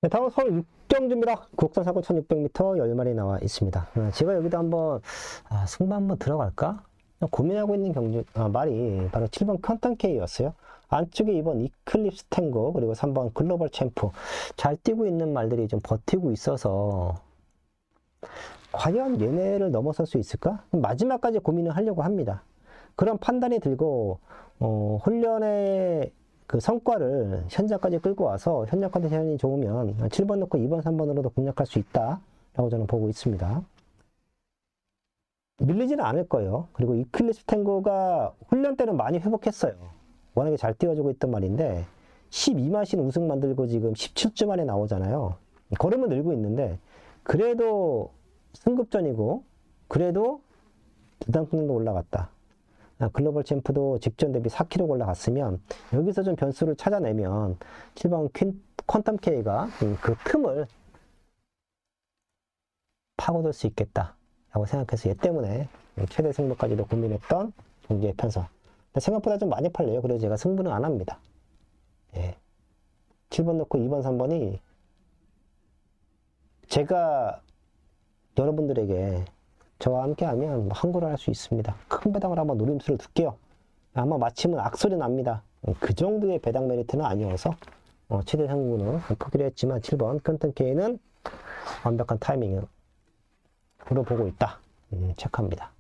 네, 다음은 서울 6경주입니다. 국산 사고 1600m 10마리 나와 있습니다. 제가 여기도 한번 승부 한번 들어갈까? 고민하고 있는 말이 바로 7번 컨턴K였어요. 안쪽에 2번 이클립스 탱고 그리고 3번 글로벌 챔프 잘 뛰고 있는 말들이 좀 버티고 있어서 과연 얘네를 넘어설 수 있을까? 마지막까지 고민을 하려고 합니다. 그런 판단이 들고 훈련의 그 성과를 현장까지 끌고 와서 현장 컨디션이 좋으면 7번 넣고 2번, 3번으로도 공략할 수 있다라고 저는 보고 있습니다. 밀리지는 않을 거예요. 그리고 이클립스 탱고가 훈련 때는 많이 회복했어요. 워낙에 잘 뛰어주고 있던 말인데 12마신 우승 만들고 지금 17주 만에 나오잖아요. 걸음은 늘고 있는데 그래도 승급전이고 그래도 부담성도 올라갔다. 글로벌 챔프도 직전 대비 4kg 올라갔으면 여기서 좀 변수를 찾아내면 7번 퀀텀 K가 그 틈을 파고들 수 있겠다 라고 생각해서 얘 때문에 최대 승부까지도 고민했던 경주의 편성. 생각보다 좀 많이 팔려요. 그래서 제가 승부는 안 합니다. 예. 7번 넣고 2번, 3번이 제가 여러분들에게 저와 함께 하면 한골을 할 수 있습니다. 큰 배당을 한번 노림수를 둘게요. 아마 마침은 악소리 납니다. 그 정도의 배당 메리트는 아니어서 최대 승부는 포기를 했지만 7번 끈끈케이는 완벽한 타이밍으로 보고 있다. 체크합니다.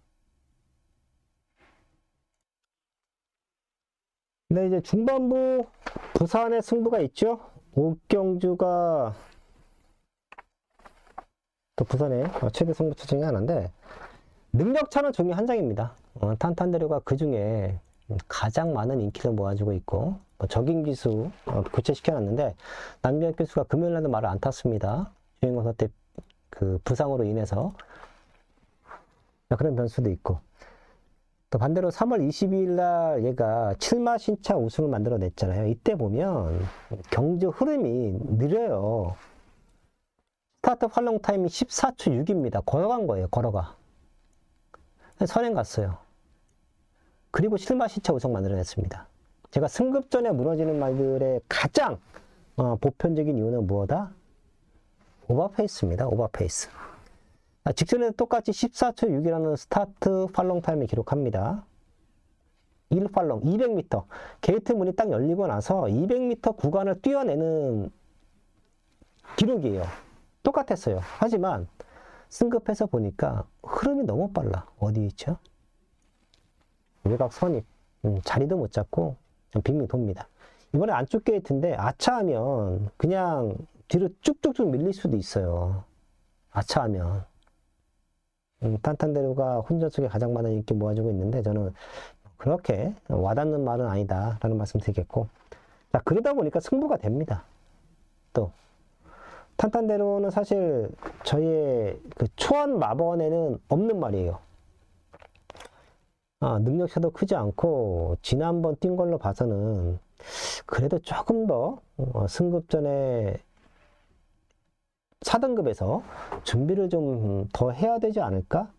네, 이제 중반부 부산의 승부가 있죠. 5경주가 또 부산의 최대 승부처 중에 하나인데 능력차는 종이 한 장입니다. 탄탄대로가 그 중에 가장 많은 인기를 모아주고 있고 적인 기수 교체시켜놨는데 남경 기수가 금요일날도 말을 안 탔습니다. 주인공 사태 그 부상으로 인해서 그런 변수도 있고 또 반대로 3월 22일 날 얘가 7마 신차 우승을 만들어냈잖아요. 이때 보면 경주 흐름이 느려요. 스타트 활용 타임이 14초 6입니다. 걸어간 거예요. 걸어가. 선행 갔어요. 그리고 7마 신차 우승 만들어냈습니다. 제가 승급전에 무너지는 말들의 가장 보편적인 이유는 무엇이다? 오버페이스입니다. 오버페이스. 직전에도 똑같이 14초 6이라는 스타트 팔롱 타임을 기록합니다. 1팔롱 200m. 게이트 문이 딱 열리고 나서 200m 구간을 뛰어내는 기록이에요. 똑같았어요. 하지만 승급해서 보니까 흐름이 너무 빨라. 어디 있죠? 외곽 선입. 자리도 못 잡고 빙빙 돕니다. 이번에 안쪽 게이트인데 아차하면 그냥 뒤로 쭉쭉쭉 밀릴 수도 있어요. 아차하면. 탄탄대로가 혼전 속에 가장 많은 인기 모아주고 있는데 저는 그렇게 와닿는 말은 아니다 라는 말씀 드리겠고, 자, 그러다 보니까 승부가 됩니다. 또 탄탄대로는 사실 저희의 그 초안 마번에는 없는 말이에요. 능력차도 크지 않고 지난번 뛴 걸로 봐서는 그래도 조금 더 승급전에 4등급에서 준비를 좀 더 해야 되지 않을까?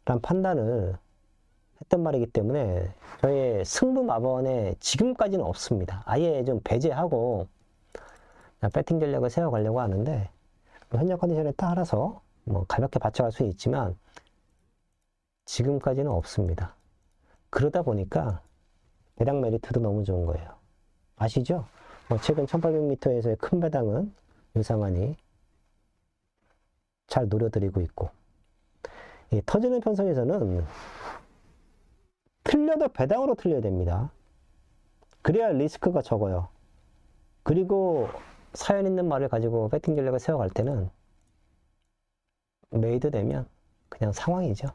라는 판단을 했던 말이기 때문에 저의 승부 마번에 지금까지는 없습니다. 아예 좀 배제하고 배팅 전략을 세워가려고 하는데 현역 컨디션에 따라서 뭐 가볍게 받쳐갈 수 있지만 지금까지는 없습니다. 그러다 보니까 배당 메리트도 너무 좋은 거예요. 아시죠? 최근 1800m에서의 큰 배당은 유상환이 잘 노려드리고 있고, 이 터지는 편성에서는 틀려도 배당으로 틀려야 됩니다. 그래야 리스크가 적어요. 그리고 사연 있는 말을 가지고 배팅 전략을 세워갈 때는 메이드 되면 그냥 상황이죠.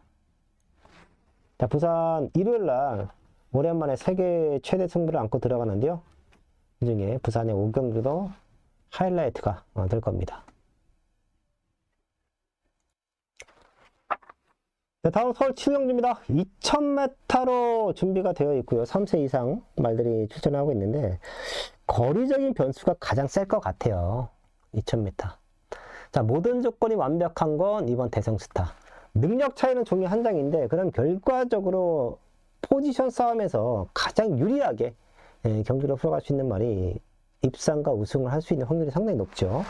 자, 부산 일요일날 오랜만에 세계 최대 승부를 안고 들어가는데요. 그 중에 부산의 5경기도 하이라이트가 될 겁니다. 네, 다음 서울 7경기입니다. 2000m로 준비가 되어 있고요. 3세 이상 말들이 출전하고 있는데 거리적인 변수가 가장 셀 것 같아요. 2000m. 자, 모든 조건이 완벽한 건 이번 대성스타. 능력 차이는 종이 한 장인데 그럼 결과적으로 포지션 싸움에서 가장 유리하게 경기를 풀어갈 수 있는 말이 입상과 우승을 할 수 있는 확률이 상당히 높죠.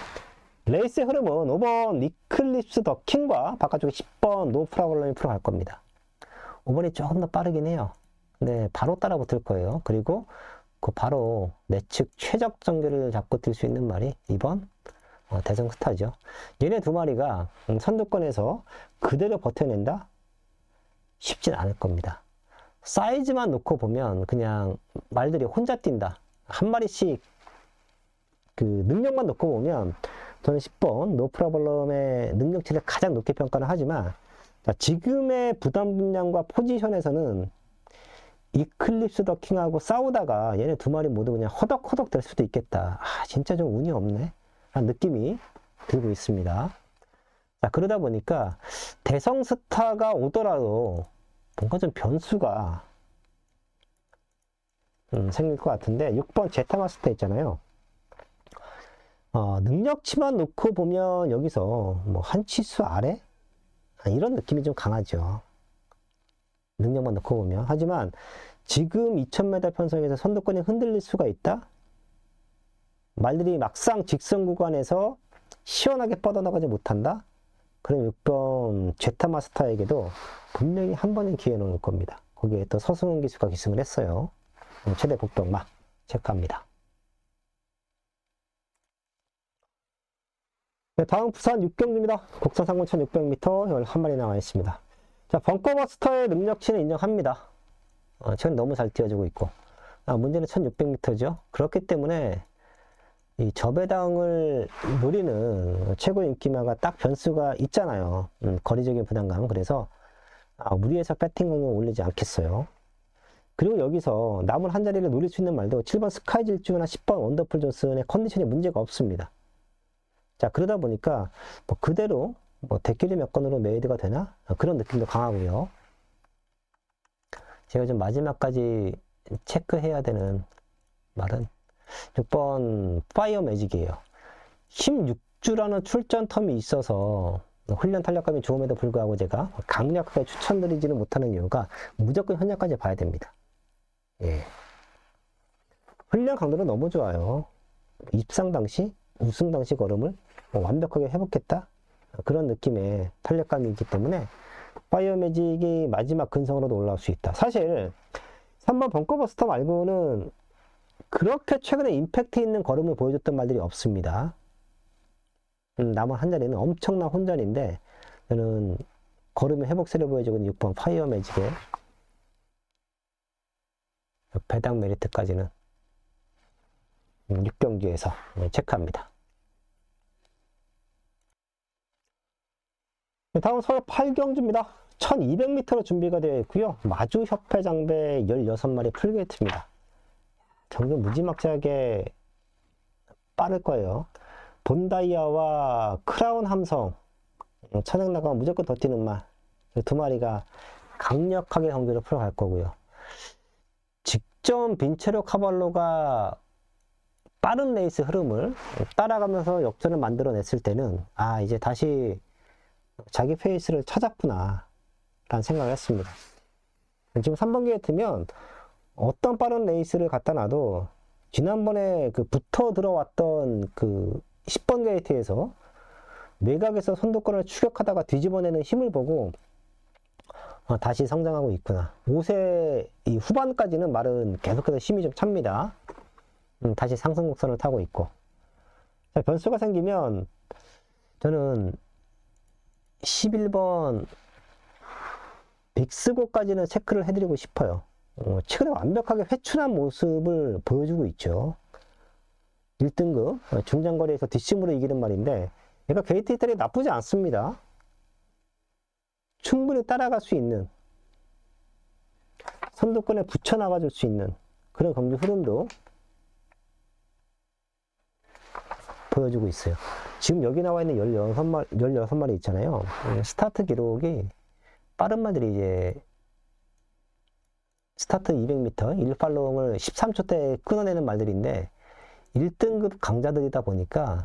레이스의 흐름은 5번 이클립스 더 킹과 바깥쪽에 10번 노프라블럼이 풀어갈 겁니다. 5번이 조금 더 빠르긴 해요. 근데 바로 따라 붙을 거예요. 그리고 그 바로 내측 최적 전개를 잡고 뛸 수 있는 말이 2번 대성 스타죠. 얘네 두 마리가 선두권에서 그대로 버텨낸다? 쉽진 않을 겁니다. 사이즈만 놓고 보면 그냥 말들이 혼자 뛴다. 한 마리씩 그 능력만 놓고 보면 저는 10번 노프라블럼의 능력치를 가장 높게 평가를 하지만, 자, 지금의 부담 분량과 포지션에서는 이클립스 더 킹하고 싸우다가 얘네 두 마리 모두 그냥 허덕허덕 될 수도 있겠다. 진짜 좀 운이 없네 라는 느낌이 들고 있습니다. 자, 그러다 보니까 대성스타가 오더라도 뭔가 좀 변수가 생길 것 같은데, 6번 제타마스터 있잖아요. 능력치만 놓고 보면 여기서 뭐 한 치수 아래? 이런 느낌이 좀 강하죠. 능력만 놓고 보면. 하지만 지금 2000m 편성에서 선두권이 흔들릴 수가 있다? 말들이 막상 직선 구간에서 시원하게 뻗어나가지 못한다? 그럼 6번 제타마스터에게도 분명히 한 번의 기회는 올 겁니다. 거기에 또 서승훈 기수가 기승을 했어요. 최대 복병막 체크합니다. 네, 다음 부산 6경기입니다. 국산 상공 1600m 11마리 나와 있습니다. 자, 벙커버스터의 능력치는 인정합니다. 최근 너무 잘 뛰어주고 있고, 문제는 1600m죠. 그렇기 때문에 이 저배당을 노리는 최고 인기마가 딱 변수가 있잖아요. 거리적인 부담감. 그래서 무리해서 배팅 공을 올리지 않겠어요. 그리고 여기서 남은 한 자리를 노릴 수 있는 말도 7번 스카이 질주나 10번 원더풀 존슨의 컨디션에 문제가 없습니다. 자, 그러다 보니까 뭐 그대로 뭐 대끼리 몇 건으로 메이드가 되나? 그런 느낌도 강하고요. 제가 좀 마지막까지 체크해야 되는 말은 6번 파이어 매직이에요. 16주라는 출전 텀이 있어서 훈련 탄력감이 좋음에도 불구하고 제가 강력하게 추천드리지는 못하는 이유가 무조건 현역까지 봐야 됩니다. 예. 훈련 강도는 너무 좋아요. 입상 당시, 우승 당시 걸음을 완벽하게 회복했다? 그런 느낌의 탄력감이 있기 때문에 파이어 매직이 마지막 근성으로도 올라올 수 있다. 사실 3번 벙커버스터 말고는 그렇게 최근에 임팩트 있는 걸음을 보여줬던 말들이 없습니다. 남은 한 자리는 엄청난 혼전인데 저는 걸음의 회복세를 보여주고 있는 6번 파이어 매직의 배당 메리트까지는 6경기에서 체크합니다. 다음 서울 8경주입니다. 1200m로 준비가 되어 있고요. 마주협회 장배 16마리 풀게이트입니다. 경기 무지막지하게 빠를 거예요. 본다이아와 크라운 함성, 천양 나가면 무조건 더 뛰는 말, 두 마리가 강력하게 경기를 풀어갈 거고요. 직전 빈체로 카발로가 빠른 레이스 흐름을 따라가면서 역전을 만들어냈을 때는 이제 다시 자기 페이스를 찾았구나 라는 생각을 했습니다. 지금 3번 게이트면 어떤 빠른 레이스를 갖다 놔도 지난번에 그 붙어 들어왔던 그 10번 게이트에서 외곽에서 선두권을 추격하다가 뒤집어내는 힘을 보고 다시 성장하고 있구나. 5세 이 후반까지는 말은 계속해서 힘이 좀 찹니다. 다시 상승 곡선을 타고 있고. 자, 변수가 생기면 저는 11번 빅스고까지는 체크를 해드리고 싶어요. 최근에 완벽하게 회춘한 모습을 보여주고 있죠. 1등급 중장거리에서 뒷심으로 이기는 말인데 얘가 게이트 이탈이 나쁘지 않습니다. 충분히 따라갈 수 있는, 선두권에 붙여나가줄 수 있는 그런 경기 흐름도 보여주고 있어요. 지금 여기 나와 있는 16마리 있잖아요. 스타트 기록이 빠른 말들이 이제 스타트 200m 1팔롱을 13초대 끊어내는 말들인데 1등급 강자들이다 보니까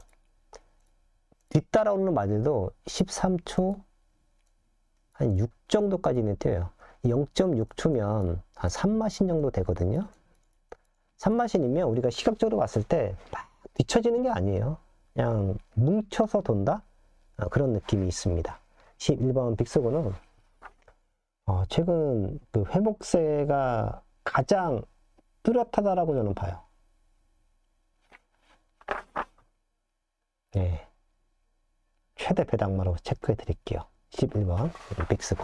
뒤따라오는 말들도 13초 한 6 정도까지는 뛰어요. 0.6초면 한 3마신 정도 되거든요. 3마신이면 우리가 시각적으로 봤을 때 막 뒤처지는 게 아니에요. 그냥 뭉쳐서 돈다? 그런 느낌이 있습니다. 11번 빅스고는 최근 그 회복세가 가장 뚜렷하다라고 저는 봐요. 네. 최대 배당마로 체크해 드릴게요. 11번 빅스고.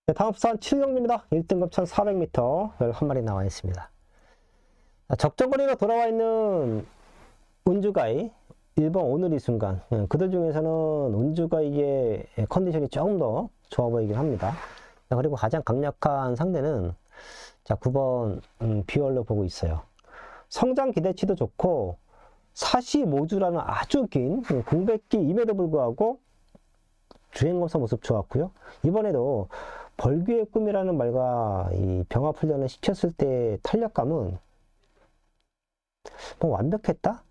네, 다음 부산 7경기입니다. 1등급 1400m 11마리 나와 있습니다. 적정거리가 돌아와 있는 운주가이 1번 오늘 이 순간, 그들 중에서는 운주가이의 컨디션이 조금 더 좋아 보이긴 합니다. 그리고 가장 강력한 상대는 9번 비월로 보고 있어요. 성장 기대치도 좋고 45주라는 아주 긴 공백기임에도 불구하고 주행검사 모습 좋았고요. 이번에도 벌규의 꿈이라는 말과 이 병합 훈련을 시켰을 때 탄력감은 뭐 완벽했다?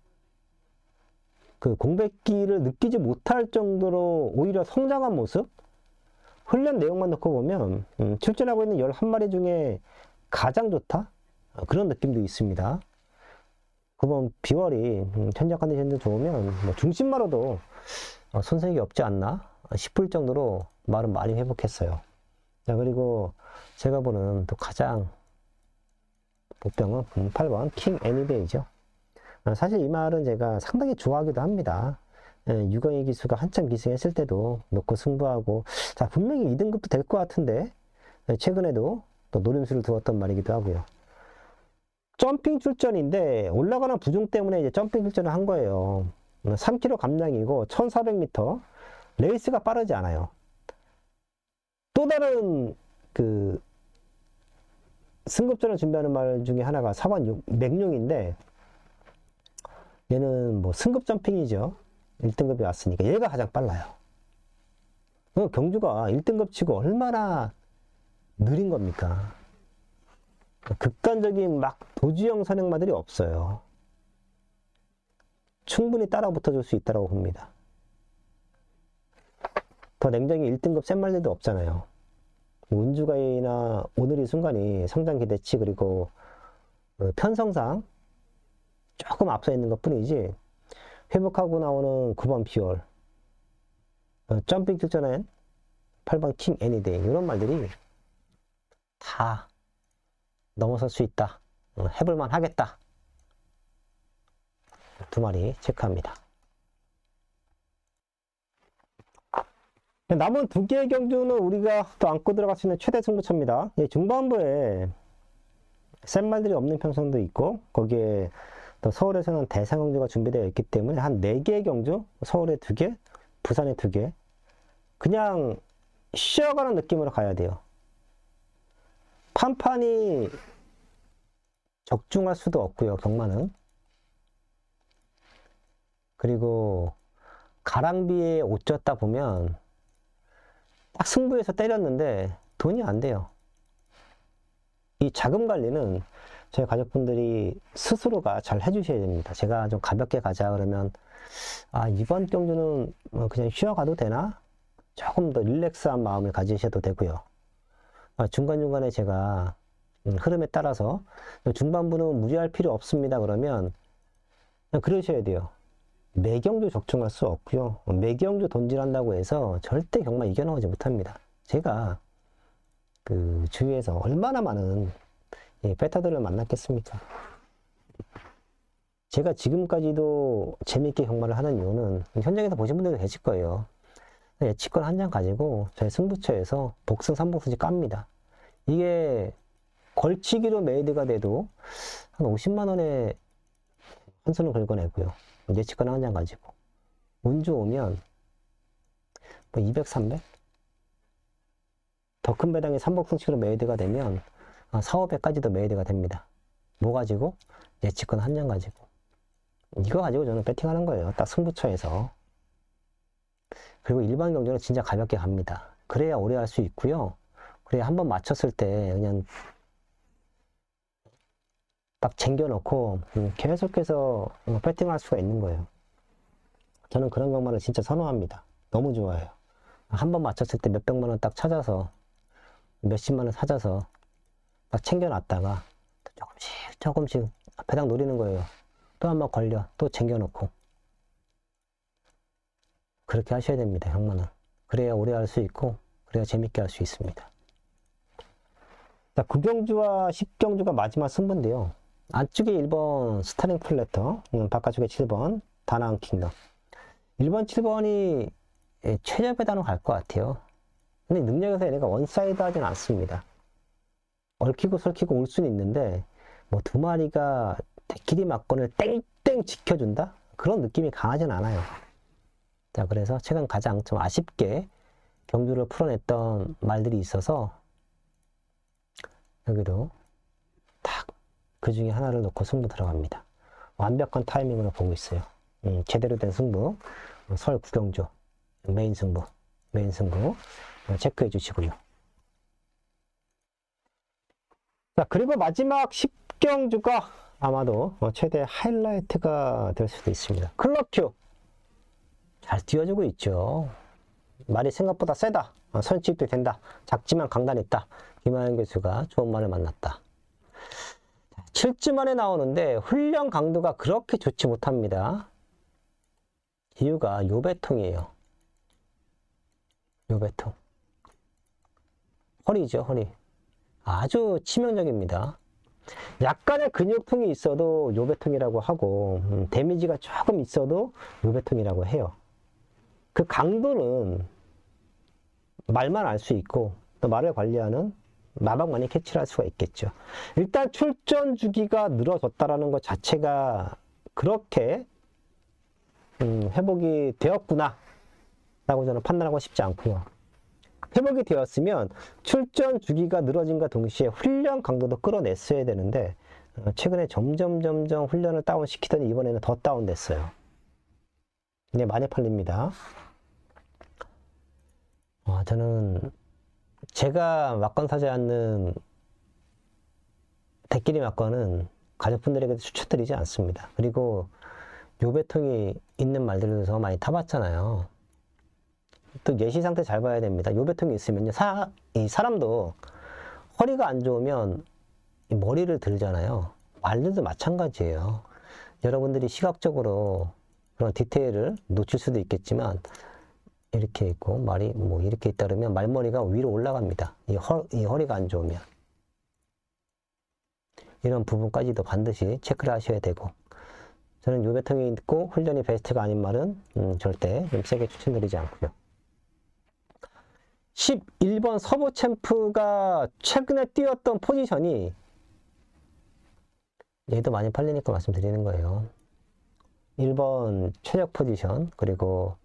그 공백기를 느끼지 못할 정도로 오히려 성장한 모습? 훈련 내용만 놓고 보면 출전하고 있는 11마리 중에 가장 좋다? 그런 느낌도 있습니다. 9번 비월이 현장 컨디션도 좋으면 뭐 중심마로도 손색이 없지 않나 싶을 정도로 말은 많이 회복했어요. 자, 그리고 제가 보는 또 가장 복병은 8번 킹 애니데이죠. 사실 이 말은 제가 상당히 좋아하기도 합니다. 유광희 기수가 한참 기승했을 때도 놓고 승부하고, 자, 분명히 2등급도 될 것 같은데, 최근에도 또 노림수를 두었던 말이기도 하고요. 점핑 출전인데, 올라가는 부중 때문에 이제 점핑 출전을 한 거예요. 3km 감량이고, 1400m, 레이스가 빠르지 않아요. 또 다른, 승급전을 준비하는 말 중에 하나가 4번 맥룡인데, 얘는 뭐 승급 점핑이죠. 1등급이 왔으니까 얘가 가장 빨라요. 경주가 1등급 치고 얼마나 느린 겁니까? 극단적인 막 도주형 선행마들이 없어요. 충분히 따라 붙어줄 수 있다고 봅니다. 더 냉정히 1등급 센 말들도 없잖아요. 운주가이나 오늘 이 순간이 성장 기대치 그리고 편성상 조금 앞서 있는 것 뿐이지, 회복하고 나오는 9번 비올, 점핑 직전엔 8번 킹 애니데이, 이런 말들이 다 넘어설 수 있다, 해볼만 하겠다. 두 마리 체크합니다. 남은 두 개의 경주는 우리가 또 안고 들어갈 수 있는 최대 승부처입니다. 중반부에 센 말들이 없는 편성도 있고, 거기에 또 서울에서는 대상 경주가 준비되어 있기 때문에 한 4개의 경주, 서울에 2개, 부산에 2개, 그냥 쉬어가는 느낌으로 가야 돼요. 판판이 적중할 수도 없고요, 경마는. 그리고 가랑비에 옷 젖다 보면 딱 승부에서 때렸는데 돈이 안 돼요. 이 자금 관리는 저희 가족분들이 스스로가 잘 해주셔야 됩니다. 제가 좀 가볍게 가자 그러면, 아, 이번 경주는 그냥 쉬어가도 되나? 조금 더 릴렉스한 마음을 가지셔도 되고요. 중간중간에 제가 흐름에 따라서 중반부는 무리할 필요 없습니다 그러면 그냥 그러셔야 돼요. 매경주 적중할 수 없고요. 매경주 돈질한다고 해서 절대 경마 이겨나오지 못합니다. 제가 그 주위에서 얼마나 많은 베타들을 만났겠습니까? 제가 지금까지도 재밌게 경마를 하는 이유는, 현장에서 보신 분들도 계실 거예요. 예측권 한 장 가지고 저희 승부처에서 복승 3복승씩 깝니다. 이게 걸치기로 메이드가 돼도 한 50만 원에 한 손을 긁어내고요. 예측권 한 장 가지고 운 좋으면 뭐 200, 300? 더 큰 배당이 3복승식으로 메이드가 되면 4, 500까지도 메이드가 됩니다. 뭐 가지고? 예측권 한 장 가지고. 이거 가지고 저는 배팅하는 거예요. 딱 승부처에서. 그리고 일반 경주는 진짜 가볍게 갑니다. 그래야 오래 할 수 있고요. 그래야 한번 맞췄을 때 그냥 딱 쟁겨놓고 계속해서 배팅할 수가 있는 거예요. 저는 그런 경마를 진짜 선호합니다. 너무 좋아요. 한 번 맞췄을 때 몇백만 원 딱 찾아서, 몇십만 원 찾아서 딱 챙겨놨다가 조금씩 배당 노리는 거예요. 또 한 번 걸려, 또 쟁겨놓고. 그렇게 하셔야 됩니다, 경마는. 그래야 오래 할 수 있고, 그래야 재밌게 할 수 있습니다. 자, 9경주와 10경주가 마지막 승부인데요. 안쪽에 1번 스타링 플래터, 바깥쪽에 7번 다나앙 킹덤. 1번, 7번이 최저 배당으로 갈 것 같아요. 근데 능력에서 얘네가 원사이드 하진 않습니다. 얽히고 설키고 올 수는 있는데, 뭐 두 마리가 대끼리 막건을 땡땡 지켜준다? 그런 느낌이 강하진 않아요. 자, 그래서 최근 가장 좀 아쉽게 경주를 풀어냈던 말들이 있어서 여기도 딱 그 중에 하나를 놓고 승부 들어갑니다. 완벽한 타이밍으로 보고 있어요. 제대로 된 승부, 설 9경주 메인 승부 체크해 주시고요. 자, 그리고 마지막 10경주가 아마도 최대 하이라이트가 될 수도 있습니다. 클럽큐 잘 뛰어주고 있죠. 말이 생각보다 세다, 선취도 된다, 작지만 강단 있다. 김하영 교수가 좋은 말을 만났다. 7주 만에 나오는데 훈련 강도가 그렇게 좋지 못합니다. 이유가 요배통이에요. 요배통. 허리죠, 허리. 아주 치명적입니다. 약간의 근육통이 있어도 요배통이라고 하고, 데미지가 조금 있어도 요배통이라고 해요. 그 강도는 말만 알 수 있고, 또 말을 관리하는 마방만이 캐치를 할 수가 있겠죠. 일단 출전 주기가 늘어졌다라는 것 자체가 그렇게 회복이 되었구나 라고 저는 판단하고 싶지 않고요. 회복이 되었으면 출전 주기가 늘어진과 동시에 훈련 강도도 끌어냈어야 되는데, 최근에 점점 훈련을 다운시키더니 이번에는 더 다운됐어요. 네, 많이 팔립니다. 저는 제가 막건 사지 않는 대끼리 막건은 가족분들에게 추천드리지 않습니다. 그리고 요배통이 있는 말들도 더 많이 타봤잖아요. 또 예시 상태 잘 봐야 됩니다. 요배통이 있으면요, 이 사람도 허리가 안 좋으면 머리를 들잖아요. 말들도 마찬가지예요. 여러분들이 시각적으로 그런 디테일을 놓칠 수도 있겠지만 이렇게 있고 말이 뭐 이렇게 있다 그러면 말머리가 위로 올라갑니다. 이 허리가 안 좋으면 이런 부분까지도 반드시 체크를 하셔야 되고, 저는 요배통이 있고 훈련이 베스트가 아닌 말은 절대 좀 세게 추천드리지 않고요. 11번 서부 챔프가 최근에 뛰었던 포지션이 얘도 많이 팔리니까 말씀드리는 거예요. 1번 최적 포지션, 그리고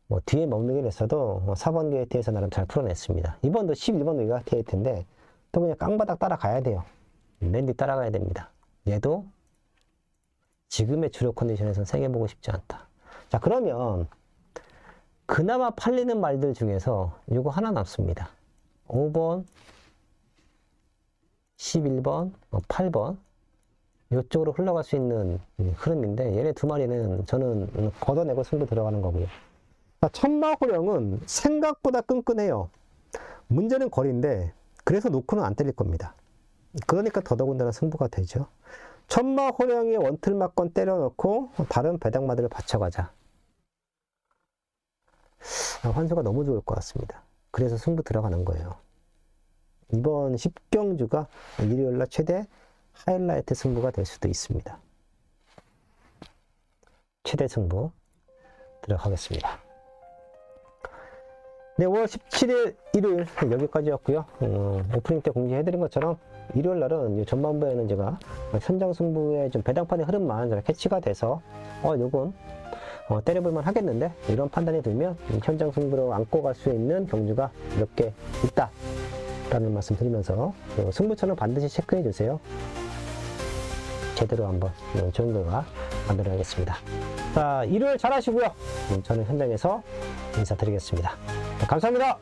뭐 뒤에 먹는 게 있어도 4번 게이트에서 나름 잘 풀어냈습니다. 이번도 11번 외곽 게이트인데 또 그냥 깡바닥 따라가야 돼요. 맨 뒤 따라가야 됩니다. 얘도 지금의 주력 컨디션에서는 세게 보고 싶지 않다. 자, 그러면 그나마 팔리는 말들 중에서 이거 하나 남습니다. 5번, 11번, 8번 이쪽으로 흘러갈 수 있는 흐름인데, 얘네 두 마리는 저는 걷어내고 승부 들어가는 거고요. 천마호령은 생각보다 끈끈해요. 문제는 거리인데 그래서 놓고는 안 때릴 겁니다. 그러니까 더더군다나 승부가 되죠. 천마호령의 원틀막건 때려놓고 다른 배당마들을 받쳐가자. 환수가 너무 좋을 것 같습니다. 그래서 승부 들어가는 거예요. 이번 10경주가 일요일날 최대 하이라이트 승부가 될 수도 있습니다. 최대 승부 들어가겠습니다. 네, 5월 17일 일요일 여기까지였고요. 오프닝 때 공지해드린 것처럼 일요일 날은 전반부에는 제가 현장 승부의 좀 배당판의 흐름만 캐치가 돼서 요건 때려볼만 하겠는데, 이런 판단이 들면 현장 승부로 안고 갈 수 있는 경주가 몇 개 있다 라는 말씀 드리면서, 승부처는 반드시 체크해 주세요. 제대로 한번 좋은 결과 만들어야겠습니다. 자, 일요일 잘 하시고요. 저는 현장에서 인사드리겠습니다. 감사합니다.